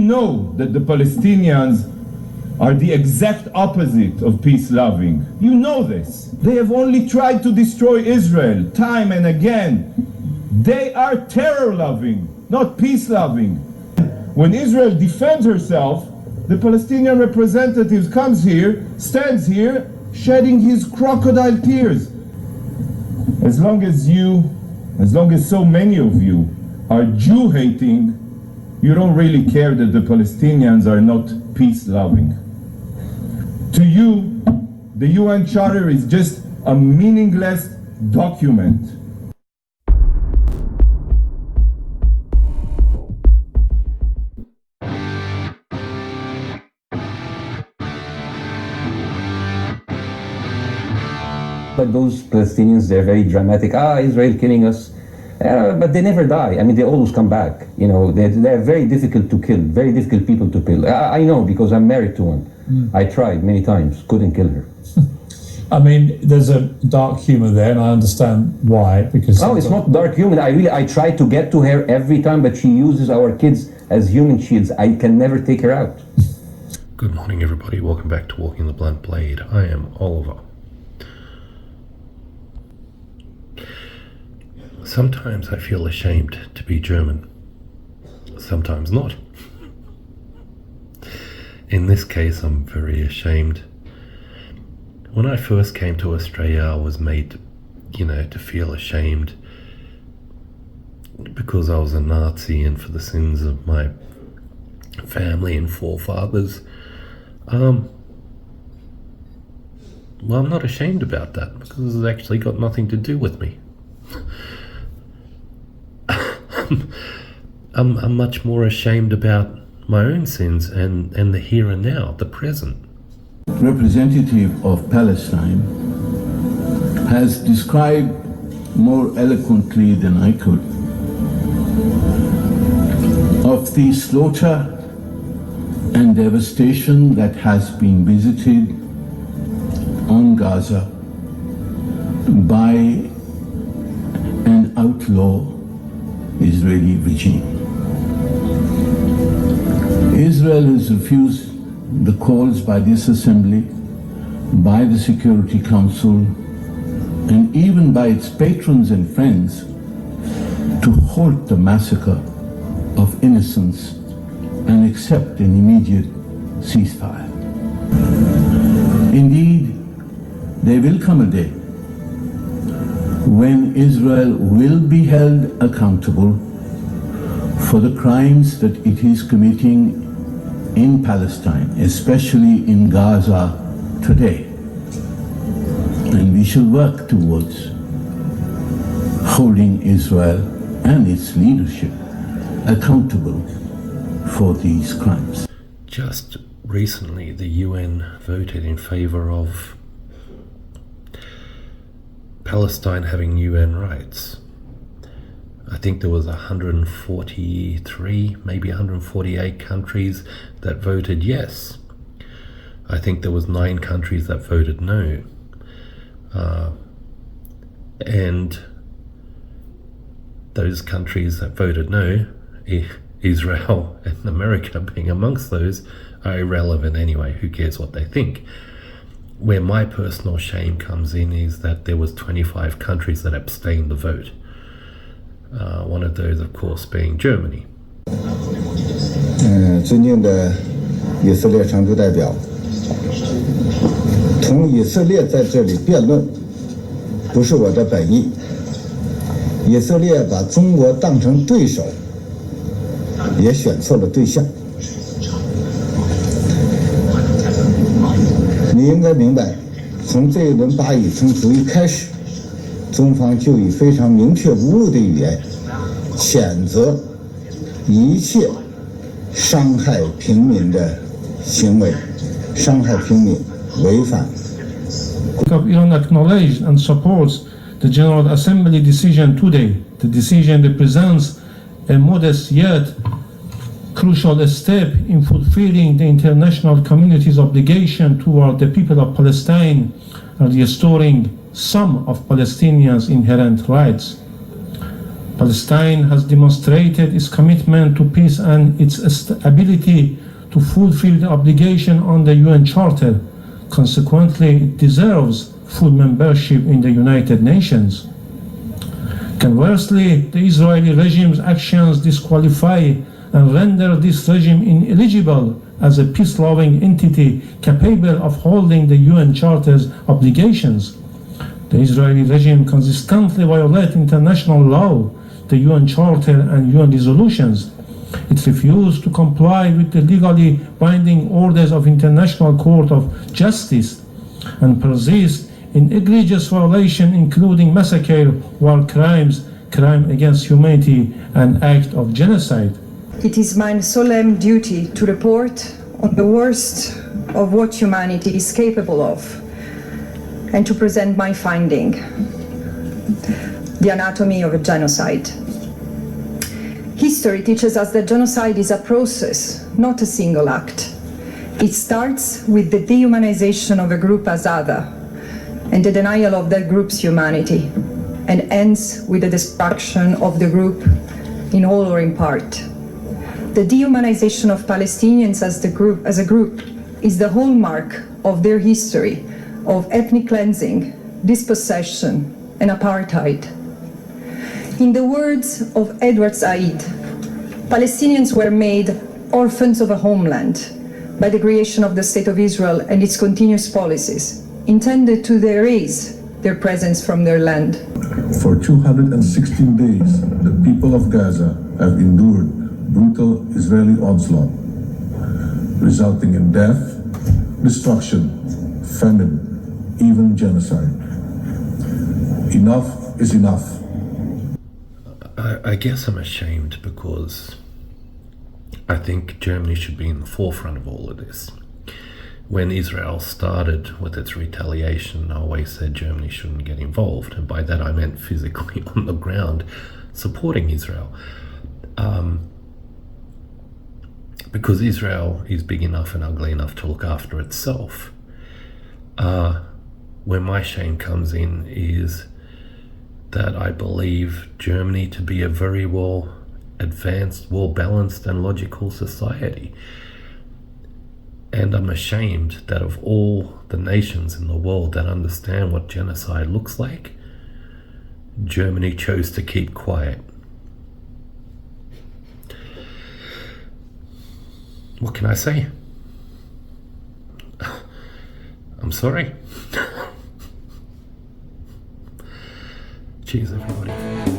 know that the Palestinians are the exact opposite of peace-loving. You know this. They have only tried to destroy Israel time and again. They are terror-loving, not peace-loving. When Israel defends herself, the Palestinian representative comes here, stands here, shedding his crocodile tears. As long as so many of you are Jew-hating, you don't really care that the Palestinians are not peace-loving. To you, the UN Charter is just a meaningless document. But those Palestinians, they're very dramatic. Israel killing us. But they never die. I mean, they always come back. You know, they're very difficult to kill, very difficult people to kill. I know because I'm married to one. I tried many times, couldn't kill her. I mean, there's a dark humor there, and I understand why. Because no, it's not dark humor. I try to get to her every time, but she uses our kids as human shields. I can never take her out. Good morning, everybody. Welcome back to Walking the Blunt Blade. I am Oliver. Sometimes I feel ashamed to be German. Sometimes not. In this case, I'm very ashamed. When I first came to Australia, I was made, to feel ashamed because I was a Nazi and for the sins of my family and forefathers. Well, I'm not ashamed about that because it's actually got nothing to do with me. I'm much more ashamed about my own sins and the here and now, the present. Representative of Palestine has described more eloquently than I could of the slaughter and devastation that has been visited on Gaza by an outlaw Israeli regime. Israel has refused the calls by this assembly, by the Security Council, and even by its patrons and friends to halt the massacre of innocents and accept an immediate ceasefire. Indeed, there will come a day when Israel will be held accountable for the crimes that it is committing in Palestine, especially in Gaza today. And we shall work towards holding Israel and its leadership accountable for these crimes. Just recently, the UN voted in favor of Palestine having UN rights. I think there was 143, maybe 148 countries that voted yes. I think there was 9 countries that voted no. And those countries that voted no, Israel and America being amongst those, are irrelevant anyway. Who cares what they think? Where my personal shame comes in is that there was 25 countries that abstained the vote. One of those, of course, being Germany. 尊敬的以色列常驻代表，同以色列在这里辩论，不是我的本意。以色列把中国当成对手，也选错了对象。你应该明白，从这一轮巴以冲突一开始，中方就以非常明确无误的语言谴责一切伤害平民的行为，伤害平民违反。Iran acknowledged and supports the General Assembly decision today. The decision represents a modest yet crucial step in fulfilling the international community's obligation toward the people of Palestine and restoring some of Palestinians' inherent rights. Palestine has demonstrated its commitment to peace and its ability to fulfill the obligation on the UN Charter. Consequently, it deserves full membership in the United Nations. Conversely, the Israeli regime's actions disqualify and render this regime ineligible as a peace-loving entity capable of holding the UN Charter's obligations. The Israeli regime consistently violates international law, the UN Charter and UN resolutions. It refused to comply with the legally binding orders of International Court of Justice and persists in egregious violation including massacre, war crimes, crime against humanity, and act of genocide. It is my solemn duty to report on the worst of what humanity is capable of and to present my finding, the anatomy of a genocide. History teaches us that genocide is a process, not a single act. It starts with the dehumanization of a group as other and the denial of that group's humanity, and ends with the destruction of the group in whole or in part. The dehumanization of Palestinians as a group is the hallmark of their history of ethnic cleansing, dispossession, and apartheid. In the words of Edward Said, Palestinians were made orphans of a homeland by the creation of the State of Israel and its continuous policies, intended to erase their presence from their land. For 216 days, the people of Gaza have endured brutal Israeli onslaught, resulting in death, destruction, famine, even genocide. Enough is enough. I guess I'm ashamed because I think Germany should be in the forefront of all of this. When Israel started with its retaliation, I always said Germany shouldn't get involved, and by that I meant physically on the ground supporting Israel. Because Israel is big enough and ugly enough to look after itself. Where my shame comes in is that I believe Germany to be a very well advanced, well balanced and logical society. And I'm ashamed that of all the nations in the world that understand what genocide looks like, Germany chose to keep quiet. What can I say? I'm sorry. Cheers, everybody.